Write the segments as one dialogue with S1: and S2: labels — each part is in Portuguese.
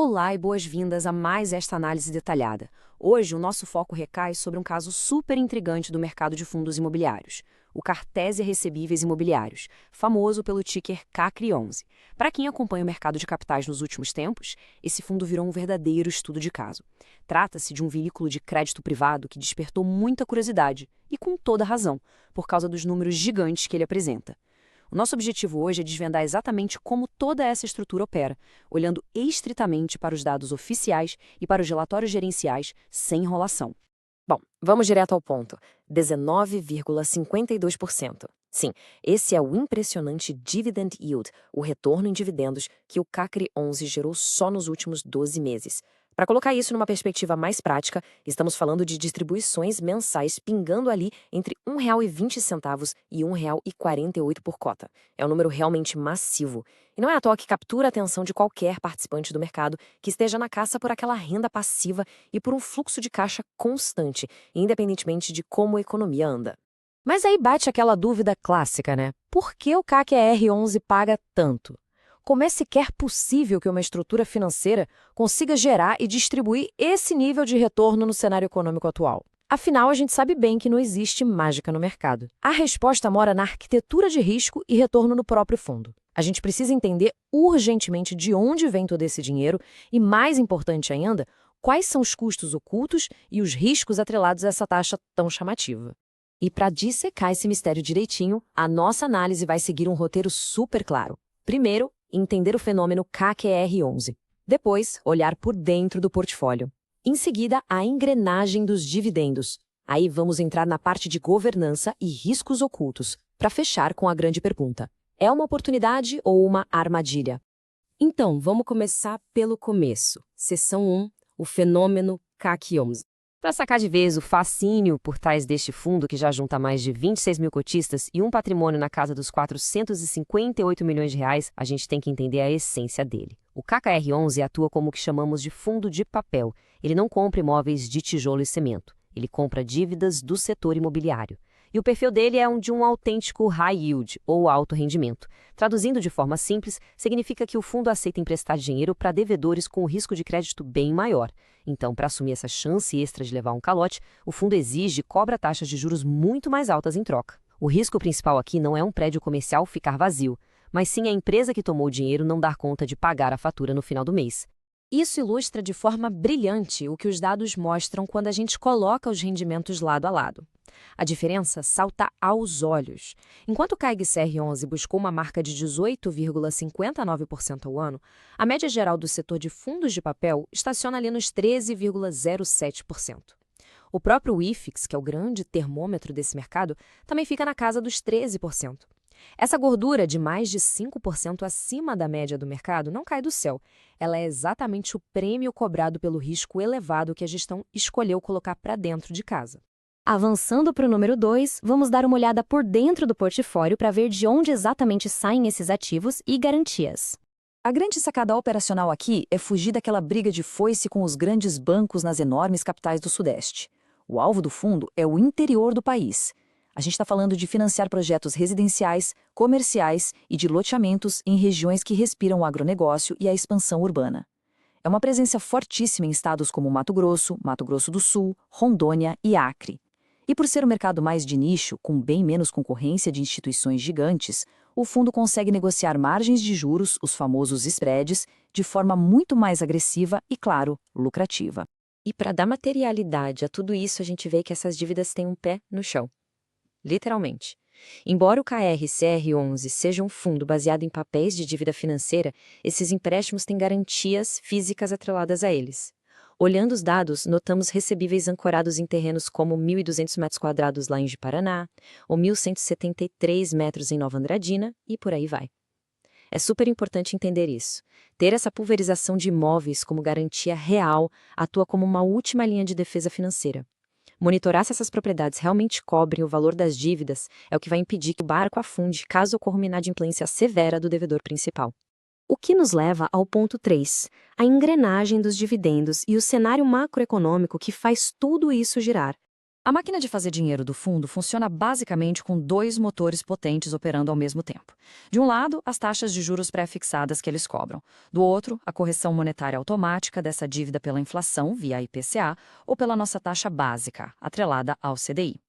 S1: Olá e boas-vindas a mais esta análise detalhada. Hoje, o nosso foco recai sobre um caso super intrigante do mercado de fundos imobiliários, o Cartésia Recebíveis Imobiliários, famoso pelo ticker CACRI11. Para quem acompanha o mercado de capitais nos últimos tempos, esse fundo virou um verdadeiro estudo de caso. Trata-se de um veículo de crédito privado que despertou muita curiosidade, e com toda razão, por causa dos números gigantes que ele apresenta. O nosso objetivo hoje é desvendar exatamente como toda essa estrutura opera, olhando estritamente para os dados oficiais e para os relatórios gerenciais, sem enrolação. Bom, vamos direto ao ponto. 19,52%. Sim, esse é o impressionante dividend yield, o retorno em dividendos que o CACRI 11 gerou só nos últimos 12 meses. Para colocar isso numa perspectiva mais prática, estamos falando de distribuições mensais pingando ali entre R$ 1,20 e R$ 1,48 por cota. É um número realmente massivo. E não é à toa que captura a atenção de qualquer participante do mercado que esteja na caça por aquela renda passiva e por um fluxo de caixa constante, independentemente de como a economia anda. Mas aí bate aquela dúvida clássica, né? Por que o CAC R11 paga tanto? Como é sequer possível que uma estrutura financeira consiga gerar e distribuir esse nível de retorno no cenário econômico atual? Afinal, a gente sabe bem que não existe mágica no mercado. A resposta mora na arquitetura de risco e retorno no próprio fundo. A gente precisa entender urgentemente de onde vem todo esse dinheiro e, mais importante ainda, quais são os custos ocultos e os riscos atrelados a essa taxa tão chamativa. E para dissecar esse mistério direitinho, a nossa análise vai seguir um roteiro super claro. Primeiro, entender o fenômeno CACR11. Depois, olhar por dentro do portfólio. Em seguida, a engrenagem dos dividendos. Aí vamos entrar na parte de governança e riscos ocultos, para fechar com a grande pergunta: é uma oportunidade ou uma armadilha? Então, vamos começar pelo começo. Seção 1, o fenômeno CAC11. Para sacar de vez o fascínio por trás deste fundo, que já junta mais de 26 mil cotistas e um patrimônio na casa dos 458 milhões de reais, a gente tem que entender a essência dele. O KKR11 atua como o que chamamos de fundo de papel. Ele não compra imóveis de tijolo e cimento. Ele compra dívidas do setor imobiliário. E o perfil dele é de um autêntico high yield, ou alto rendimento. Traduzindo de forma simples, significa que o fundo aceita emprestar dinheiro para devedores com um risco de crédito bem maior. Então, para assumir essa chance extra de levar um calote, o fundo exige e cobra taxas de juros muito mais altas em troca. O risco principal aqui não é um prédio comercial ficar vazio, mas sim a empresa que tomou o dinheiro não dar conta de pagar a fatura no final do mês. Isso ilustra de forma brilhante o que os dados mostram quando a gente coloca os rendimentos lado a lado. A diferença salta aos olhos. Enquanto o CAIG-CR11 buscou uma marca de 18,59% ao ano, a média geral do setor de fundos de papel estaciona ali nos 13,07%. O próprio IFIX, que é o grande termômetro desse mercado, também fica na casa dos 13%. Essa gordura de mais de 5% acima da média do mercado não cai do céu. Ela é exatamente o prêmio cobrado pelo risco elevado que a gestão escolheu colocar para dentro de casa. Avançando para o número 2, vamos dar uma olhada por dentro do portfólio para ver de onde exatamente saem esses ativos e garantias.
S2: A grande sacada operacional aqui é fugir daquela briga de foice com os grandes bancos nas enormes capitais do Sudeste. O alvo do fundo é o interior do país. A gente está falando de financiar projetos residenciais, comerciais e de loteamentos em regiões que respiram o agronegócio e a expansão urbana. É uma presença fortíssima em estados como Mato Grosso do Sul, Rondônia e Acre. E por ser um mercado mais de nicho, com bem menos concorrência de instituições gigantes, o fundo consegue negociar margens de juros, os famosos spreads, de forma muito mais agressiva e, claro, lucrativa.
S1: E para dar materialidade a tudo isso, a gente vê que essas dívidas têm um pé no chão. Literalmente. Embora o KRCR11 seja um fundo baseado em papéis de dívida financeira, esses empréstimos têm garantias físicas atreladas a eles. Olhando os dados, notamos recebíveis ancorados em terrenos como 1.200 metros quadrados lá em Ji-Paraná, ou 1.173 metros em Nova Andradina, e por aí vai. É super importante entender isso. Ter essa pulverização de imóveis como garantia real atua como uma última linha de defesa financeira. Monitorar se essas propriedades realmente cobrem o valor das dívidas é o que vai impedir que o barco afunde caso ocorra uma inadimplência severa do devedor principal. O que nos leva ao ponto 3, a engrenagem dos dividendos e o cenário macroeconômico que faz tudo isso girar.
S2: A máquina de fazer dinheiro do fundo funciona basicamente com dois motores potentes operando ao mesmo tempo. De um lado, as taxas de juros pré-fixadas que eles cobram. Do outro, a correção monetária automática dessa dívida pela inflação, via IPCA, ou pela nossa taxa básica, atrelada ao CDI.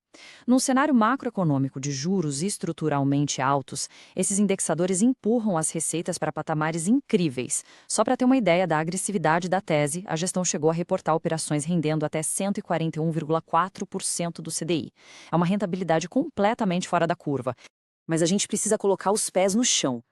S2: Num cenário macroeconômico de juros estruturalmente altos, esses indexadores empurram as receitas para patamares incríveis. Só para ter uma ideia da agressividade da tese, a gestão chegou a reportar operações rendendo até 141,4% do CDI. É uma rentabilidade completamente fora da curva.
S3: Mas a gente precisa colocar os pés no chão.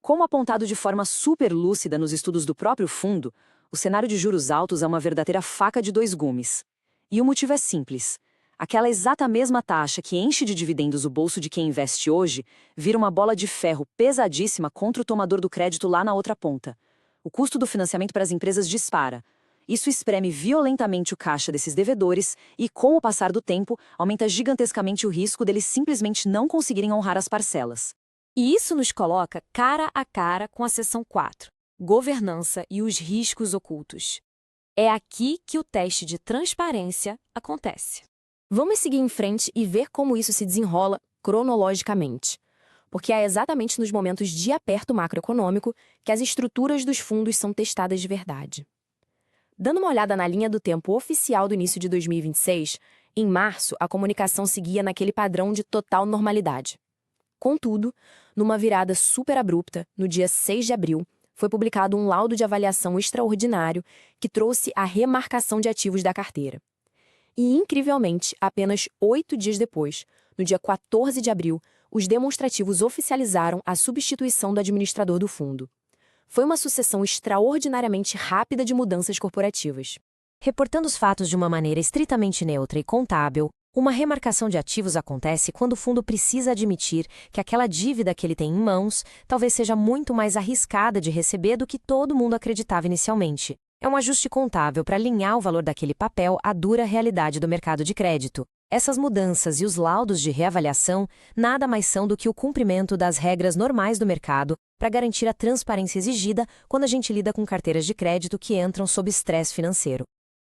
S3: Como apontado de forma super lúcida nos estudos do próprio fundo, o cenário de juros altos é uma verdadeira faca de dois gumes. E o motivo é simples. Aquela exata mesma taxa que enche de dividendos o bolso de quem investe hoje vira uma bola de ferro pesadíssima contra o tomador do crédito lá na outra ponta. O custo do financiamento para as empresas dispara. Isso espreme violentamente o caixa desses devedores e, com o passar do tempo, aumenta gigantescamente o risco deles simplesmente não conseguirem honrar as parcelas.
S4: E isso nos coloca cara a cara com a seção 4, governança e os riscos ocultos. É aqui que o teste de transparência acontece. Vamos seguir em frente e ver como isso se desenrola cronologicamente. Porque é exatamente nos momentos de aperto macroeconômico que as estruturas dos fundos são testadas de verdade. Dando uma olhada na linha do tempo oficial do início de 2026, em março a comunicação seguia naquele padrão de total normalidade. Contudo, numa virada super abrupta, no dia 6 de abril, foi publicado um laudo de avaliação extraordinário que trouxe a remarcação de ativos da carteira. E, incrivelmente, apenas 8 dias depois, no dia 14 de abril, os demonstrativos oficializaram a substituição do administrador do fundo. Foi uma sucessão extraordinariamente rápida de mudanças corporativas.
S1: Reportando os fatos de uma maneira estritamente neutra e contábil, uma remarcação de ativos acontece quando o fundo precisa admitir que aquela dívida que ele tem em mãos talvez seja muito mais arriscada de receber do que todo mundo acreditava inicialmente. É um ajuste contábil para alinhar o valor daquele papel à dura realidade do mercado de crédito. Essas mudanças e os laudos de reavaliação nada mais são do que o cumprimento das regras normais do mercado para garantir a transparência exigida quando a gente lida com carteiras de crédito que entram sob estresse financeiro.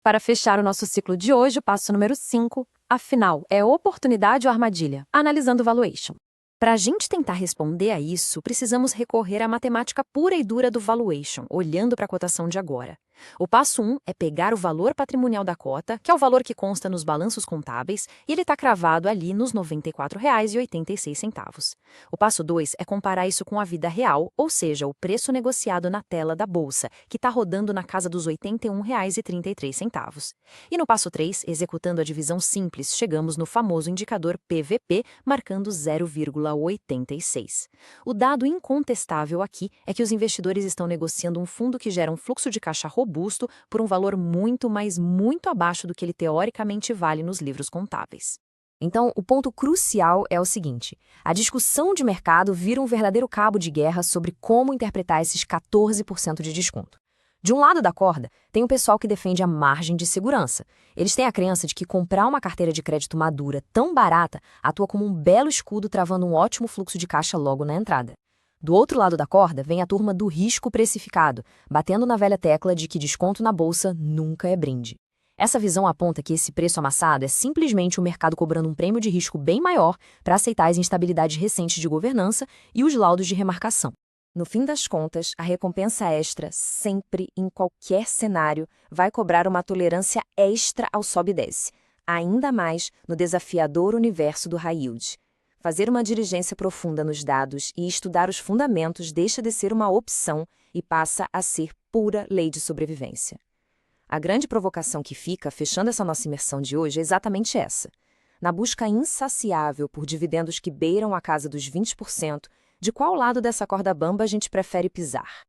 S4: Para fechar o nosso ciclo de hoje, o passo número 5, afinal, é oportunidade ou armadilha? Analisando o valuation.
S1: Para a gente tentar responder a isso, precisamos recorrer à matemática pura e dura do valuation, olhando para a cotação de agora. O passo 1 é pegar o valor patrimonial da cota, que é o valor que consta nos balanços contábeis, e ele está cravado ali nos R$ 94,86. O passo 2 é comparar isso com a vida real, ou seja, o preço negociado na tela da bolsa, que está rodando na casa dos R$ 81,33. E no passo 3, executando a divisão simples, chegamos no famoso indicador PVP, marcando 0,86. O dado incontestável aqui é que os investidores estão negociando um fundo que gera um fluxo de caixa robusto por um valor muito, mas muito abaixo do que ele teoricamente vale nos livros contábeis.
S4: Então, o ponto crucial é o seguinte: a discussão de mercado vira um verdadeiro cabo de guerra sobre como interpretar esses 14% de desconto. De um lado da corda, tem o pessoal que defende a margem de segurança. Eles têm a crença de que comprar uma carteira de crédito madura tão barata atua como um belo escudo travando um ótimo fluxo de caixa logo na entrada. Do outro lado da corda vem a turma do risco precificado, batendo na velha tecla de que desconto na bolsa nunca é brinde. Essa visão aponta que esse preço amassado é simplesmente o mercado cobrando um prêmio de risco bem maior para aceitar as instabilidades recentes de governança e os laudos de remarcação.
S1: No fim das contas, a recompensa extra, sempre, em qualquer cenário, vai cobrar uma tolerância extra ao sobe e desce, ainda mais no desafiador universo do high yield. Fazer uma diligência profunda nos dados e estudar os fundamentos deixa de ser uma opção e passa a ser pura lei de sobrevivência. A grande provocação que fica, fechando essa nossa imersão de hoje, é exatamente essa. Na busca insaciável por dividendos que beiram a casa dos 20%, de qual lado dessa corda bamba a gente prefere pisar?